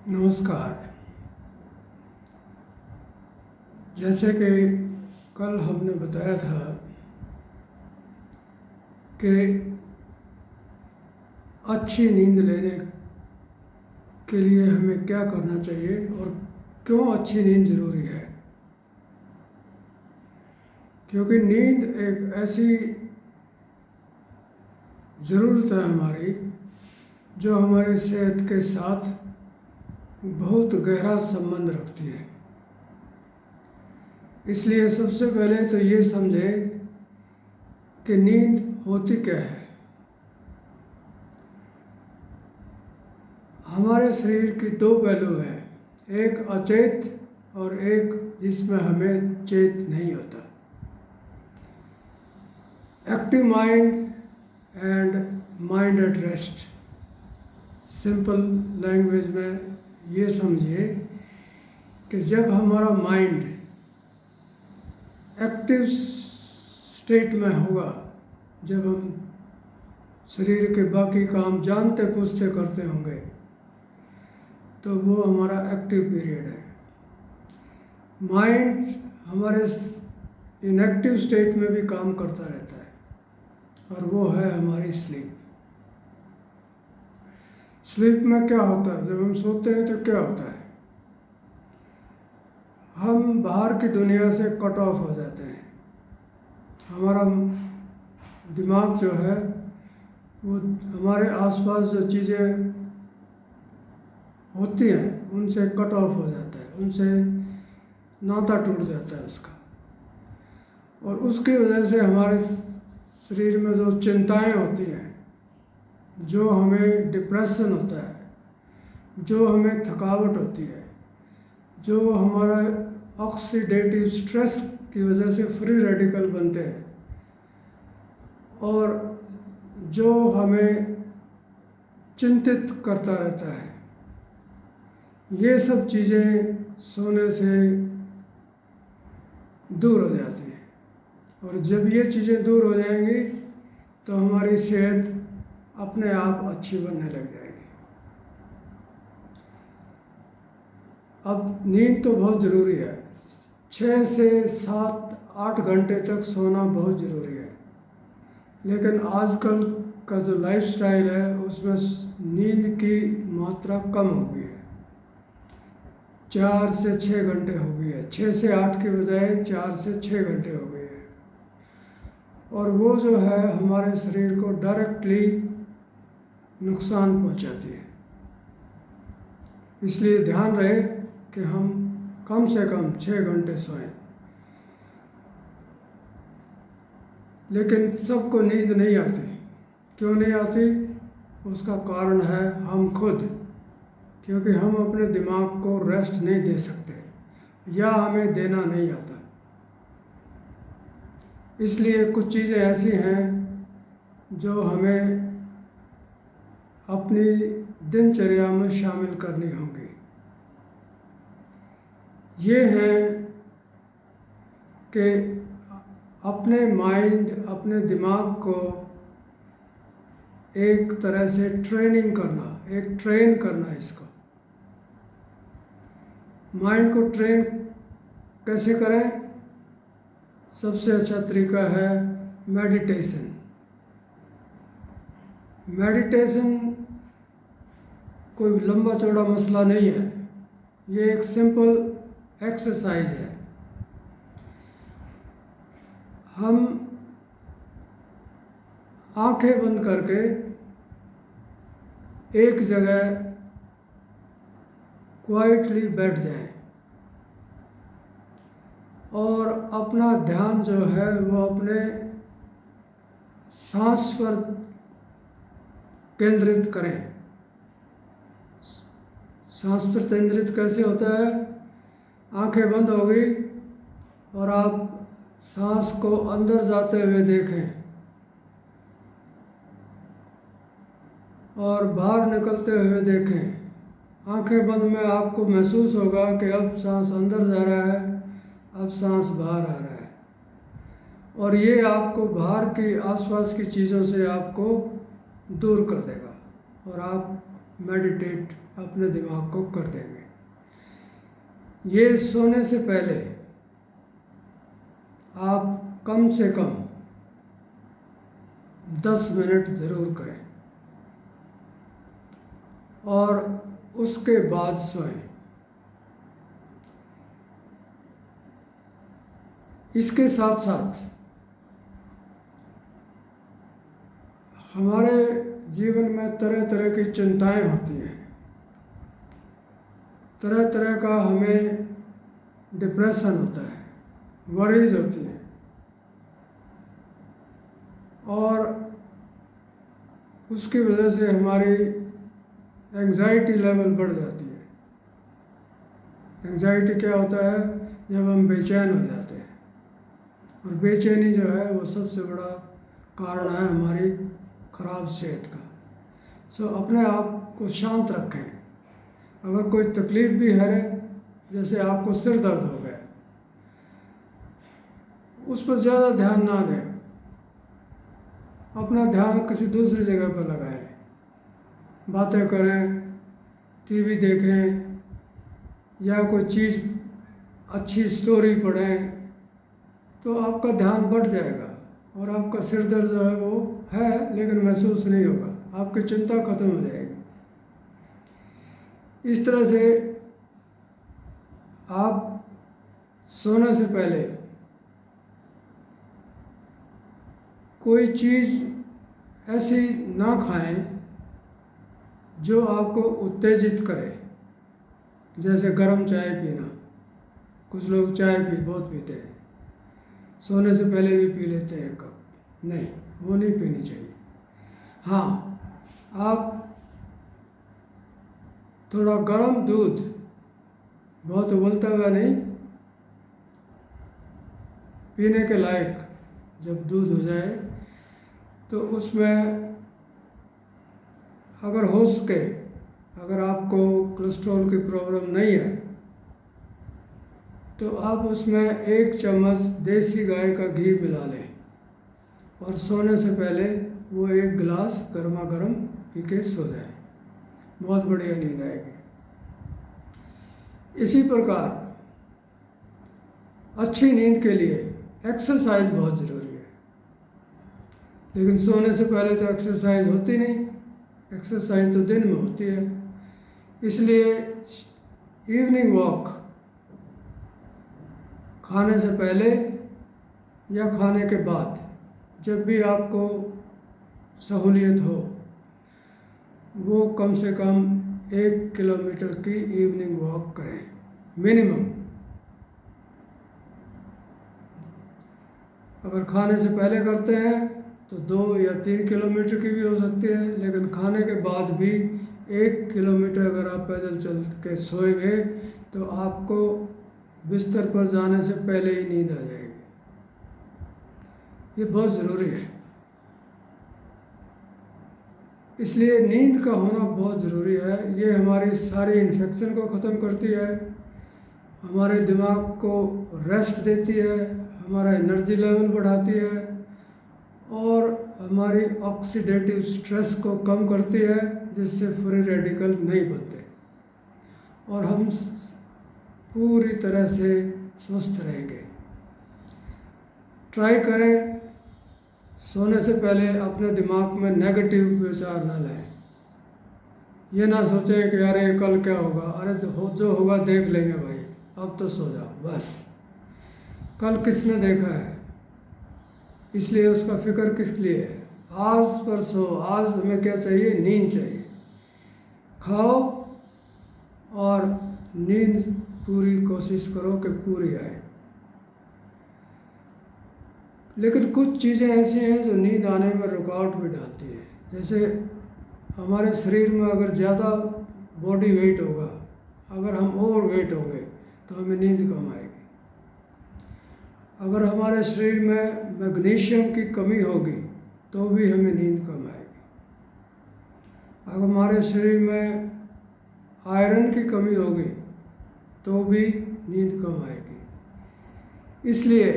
नमस्कार। जैसे कि कल हमने बताया था कि अच्छी नींद लेने के लिए हमें क्या करना चाहिए और क्यों अच्छी नींद ज़रूरी है। क्योंकि नींद एक ऐसी ज़रूरत है हमारी जो हमारे सेहत के साथ बहुत गहरा संबंध रखती है। इसलिए सबसे पहले तो ये समझें कि नींद होती क्या है। हमारे शरीर की दो पहलू हैं, एक अचेत और एक जिसमें हमें चेत नहीं होता। Active mind and mind at rest. Simple language में ये समझिए कि जब हमारा माइंड एक्टिव स्टेट में होगा, जब हम शरीर के बाकी काम जानते पूछते करते होंगे, तो वो हमारा एक्टिव पीरियड है। माइंड हमारे इनएक्टिव स्टेट में भी काम करता रहता है और वो है हमारी स्लीप। स्लीप में क्या होता है, जब हम सोते हैं तो क्या होता है, हम बाहर की दुनिया से कट ऑफ हो जाते हैं। हमारा दिमाग जो है वो हमारे आसपास जो चीज़ें होती हैं उनसे कट ऑफ हो जाता है, उनसे नाता टूट जाता है उसका। और उसकी वजह से हमारे शरीर में जो चिंताएं होती हैं, जो हमें डिप्रेशन होता है, जो हमें थकावट होती है, जो हमारा ऑक्सीडेटिव स्ट्रेस की वजह से फ्री रेडिकल बनते हैं और जो हमें चिंतित करता रहता है, ये सब चीज़ें सोने से दूर हो जाती हैं। और जब ये चीज़ें दूर हो जाएंगी तो हमारी सेहत अपने आप अच्छी बनने लग जाएगी। अब नींद तो बहुत ज़रूरी है, 6 से 7-8 घंटे तक सोना बहुत ज़रूरी है। लेकिन आजकल का जो लाइफस्टाइल है उसमें नींद की मात्रा कम हो गई है, 4 से 6 घंटे हो गई है। 6 से 8 के बजाय 4 से 6 घंटे हो गई है। और वो जो है हमारे शरीर को डायरेक्टली नुकसान पहुंचाती है। इसलिए ध्यान रहे कि हम कम से कम 6 घंटे सोएं। लेकिन सबको नींद नहीं आती। क्यों नहीं आती? उसका कारण है हम खुद, क्योंकि हम अपने दिमाग को रेस्ट नहीं दे सकते या हमें देना नहीं आता। इसलिए कुछ चीज़ें ऐसी हैं जो हमें अपनी दिनचर्या में शामिल करनी होंगी। ये है कि अपने माइंड, अपने दिमाग को एक तरह से ट्रेनिंग करना, एक ट्रेन करना। इसको माइंड को ट्रेन कैसे करें? सबसे अच्छा तरीका है मेडिटेशन। मेडिटेशन कोई लंबा चौड़ा मसला नहीं है, ये एक सिंपल एक्सरसाइज है। हम आंखें बंद करके एक जगह क्वाइटली बैठ जाएं और अपना ध्यान जो है वो अपने सांस पर केंद्रित करें। सांस पर केंद्रित कैसे होता है? आंखें बंद हो गई और आप सांस को अंदर जाते हुए देखें और बाहर निकलते हुए देखें। आंखें बंद में आपको महसूस होगा कि अब सांस अंदर जा रहा है, अब सांस बाहर आ रहा है। और ये आपको बाहर की आसपास की चीज़ों से आपको दूर कर देगा और आप मेडिटेट अपने दिमाग को कर देंगे। ये सोने से पहले आप कम से कम 10 मिनट ज़रूर करें और उसके बाद सोएं। इसके साथ साथ हमारे जीवन में तरह तरह की चिंताएं होती हैं, तरह तरह का हमें डिप्रेशन होता है, वरीज होती हैं और उसकी वजह से हमारी एंजाइटी लेवल बढ़ जाती है। एंजाइटी क्या होता है? जब हम बेचैन हो जाते हैं, और बेचैनी जो है वो सबसे बड़ा कारण है हमारी ख़राब सेहत का। सो अपने आप को शांत रखें। अगर कोई तकलीफ़ भी है, जैसे आपको सिर दर्द हो गया, उस पर ज़्यादा ध्यान ना दें, अपना ध्यान किसी दूसरी जगह पर लगाएं। बातें करें, टीवी देखें या कोई चीज़ अच्छी स्टोरी पढ़ें, तो आपका ध्यान बढ़ जाएगा और आपका सिर दर्द जो है वो है लेकिन महसूस नहीं होगा, आपकी चिंता खत्म हो जाएगी। इस तरह से आप सोने से पहले कोई चीज़ ऐसी ना खाएं जो आपको उत्तेजित करे, जैसे गर्म चाय पीना। कुछ लोग चाय बहुत पीते हैं, सोने से पहले भी पी लेते हैं कप, नहीं, वो नहीं पीनी चाहिए। हाँ, आप थोड़ा गर्म दूध, बहुत उबलता हुआ नहीं, पीने के लायक जब दूध हो जाए तो उसमें अगर हो सके, अगर आपको कोलेस्ट्रॉल की प्रॉब्लम नहीं है तो आप उसमें 1 चम्मच देसी गाय का घी मिला लें और सोने से पहले वो 1 गिलास गर्मा गर्म पी के सो जाए, बहुत बढ़िया नींद आएगी। इसी प्रकार अच्छी नींद के लिए एक्सरसाइज बहुत ज़रूरी है, लेकिन सोने से पहले तो एक्सरसाइज होती नहीं। एक्सरसाइज तो दिन में होती है, इसलिए इवनिंग वॉक खाने से पहले या खाने के बाद, जब भी आपको सहूलियत हो, वो कम से कम 1 किलोमीटर की इवनिंग वॉक करें मिनिमम। अगर खाने से पहले करते हैं तो 2 या 3 किलोमीटर की भी हो सकती है, लेकिन खाने के बाद भी 1 किलोमीटर अगर आप पैदल चल के सोएंगे तो आपको बिस्तर पर जाने से पहले ही नींद आ जाएगी। ये बहुत ज़रूरी है, इसलिए नींद का होना बहुत ज़रूरी है। ये हमारी सारी इन्फेक्शन को ख़त्म करती है, हमारे दिमाग को रेस्ट देती है, हमारा एनर्जी लेवल बढ़ाती है और हमारी ऑक्सीडेटिव स्ट्रेस को कम करती है, जिससे फ्री रेडिकल नहीं बनते और हम पूरी तरह से स्वस्थ रहेंगे। ट्राई करें, सोने से पहले अपने दिमाग में नेगेटिव विचार ना लाएं। ये ना सोचें कि अरे कल क्या होगा, अरे जो होगा देख लेंगे भाई, अब तो सो जाओ बस। कल किसने देखा है, इसलिए उसका फिक्र किस लिए है। आज पर सो, आज हमें क्या चाहिए? नींद चाहिए। खाओ और नींद पूरी कोशिश करो कि पूरी आए। लेकिन कुछ चीज़ें ऐसी हैं जो नींद आने में रुकावट भी डालती है। जैसे हमारे शरीर में अगर ज़्यादा बॉडी वेट होगा, अगर हम ओवर वेट होंगे तो हमें नींद कम आएगी। अगर हमारे शरीर में मैग्नीशियम की कमी होगी तो भी हमें नींद कम आएगी। अगर हमारे शरीर में आयरन की कमी होगी तो भी नींद कम आएगी। इसलिए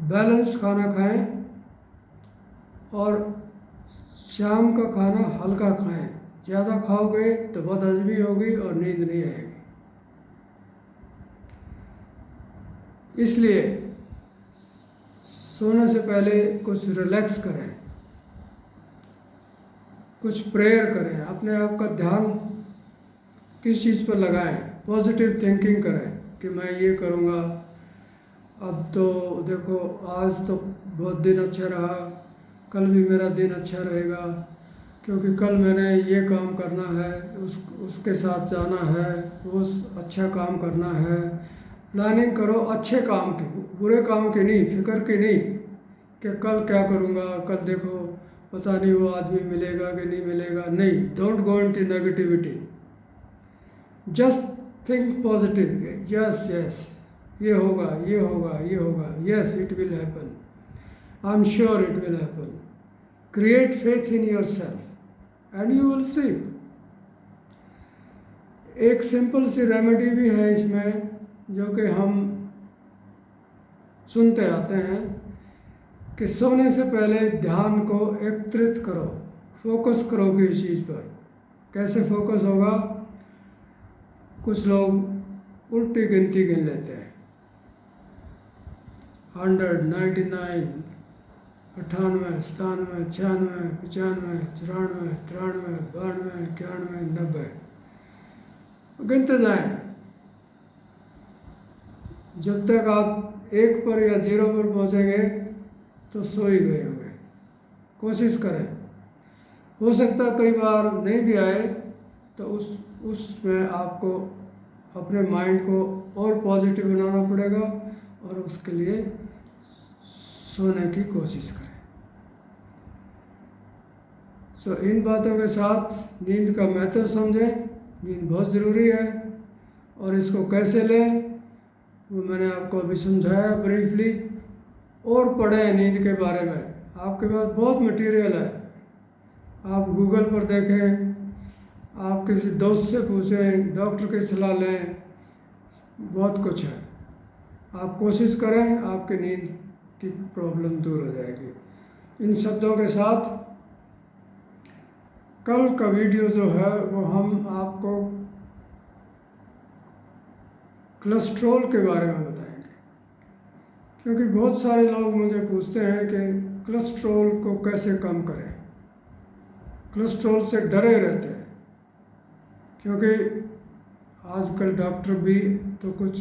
बैलेंस्ड खाना खाएं और शाम का खाना हल्का खाएं, ज़्यादा खाओगे तो बदहज़मी होगी और नींद नहीं आएगी। इसलिए सोने से पहले कुछ रिलैक्स करें, कुछ प्रेयर करें, अपने आप का ध्यान किस चीज़ पर लगाएं, पॉजिटिव थिंकिंग करें कि मैं ये करूँगा, अब तो देखो आज तो बहुत दिन अच्छा रहा, कल भी मेरा दिन अच्छा रहेगा, क्योंकि कल मैंने ये काम करना है, उसके साथ जाना है, वो अच्छा काम करना है। प्लानिंग करो अच्छे काम की, बुरे काम की नहीं, फिक्र की नहीं कि कल क्या करूँगा, कल देखो पता नहीं वो आदमी मिलेगा कि नहीं मिलेगा। नहीं, don't go into negativity, just think positive. Yes yes, ये होगा, ये होगा, ये होगा, yes it will happen, I am sure it will happen. Create faith in your self and you will sleep. एक सिंपल सी रेमेडी भी है इसमें, जो कि हम सुनते आते हैं कि सोने से पहले ध्यान को एकत्रित करो, फोकस करो किसी चीज़ पर। कैसे फोकस होगा? कुछ लोग उल्टी गिनती गिन लेते हैं, 100, 99, 98, 97, 96, 95, 94, 93, 92, 91, 90 गिनते जाएं। जब तक आप 1 पर या 0 पर पहुंचेंगे तो सो ही गए होंगे। कोशिश करें, हो सकता कई बार नहीं भी आए तो उसमें आपको अपने माइंड को और पॉजिटिव बनाना पड़ेगा और उसके लिए सोने की कोशिश करें। इन बातों के साथ नींद का महत्व समझें। नींद बहुत ज़रूरी है और इसको कैसे लें वो मैंने आपको अभी समझाया ब्रीफली। और पढ़ें नींद के बारे में, आपके पास बहुत मटेरियल है। आप गूगल पर देखें, आप किसी दोस्त से पूछें, डॉक्टर की सलाह लें, बहुत कुछ है। आप कोशिश करें, आपकी नींद की प्रॉब्लम दूर हो जाएगी। इन शब्दों के साथ कल का वीडियो जो है वो हम आपको कोलेस्ट्रॉल के बारे में बताएंगे, क्योंकि बहुत सारे लोग मुझे पूछते हैं कि कोलेस्ट्रॉल को कैसे कम करें। कोलेस्ट्रॉल से डरे रहते हैं, क्योंकि आजकल डॉक्टर भी तो कुछ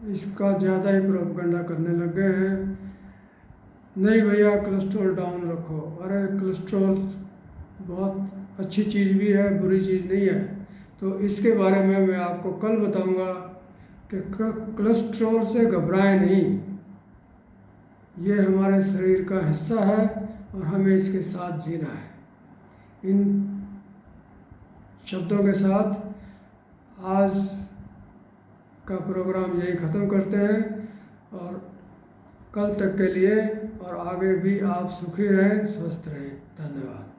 इसका ज़्यादा ही प्रोपेगेंडा करने लग गए हैं। नहीं भैया कोलेस्ट्रॉल डाउन रखो। अरे कोलेस्ट्रॉल बहुत अच्छी चीज़ भी है, बुरी चीज़ नहीं है। तो इसके बारे में मैं आपको कल बताऊंगा कि कोलेस्ट्रॉल से घबराएं नहीं, ये हमारे शरीर का हिस्सा है और हमें इसके साथ जीना है। इन शब्दों के साथ आज का प्रोग्राम यही ख़त्म करते हैं और कल तक के लिए और आगे भी आप सुखी रहें, स्वस्थ रहें। धन्यवाद।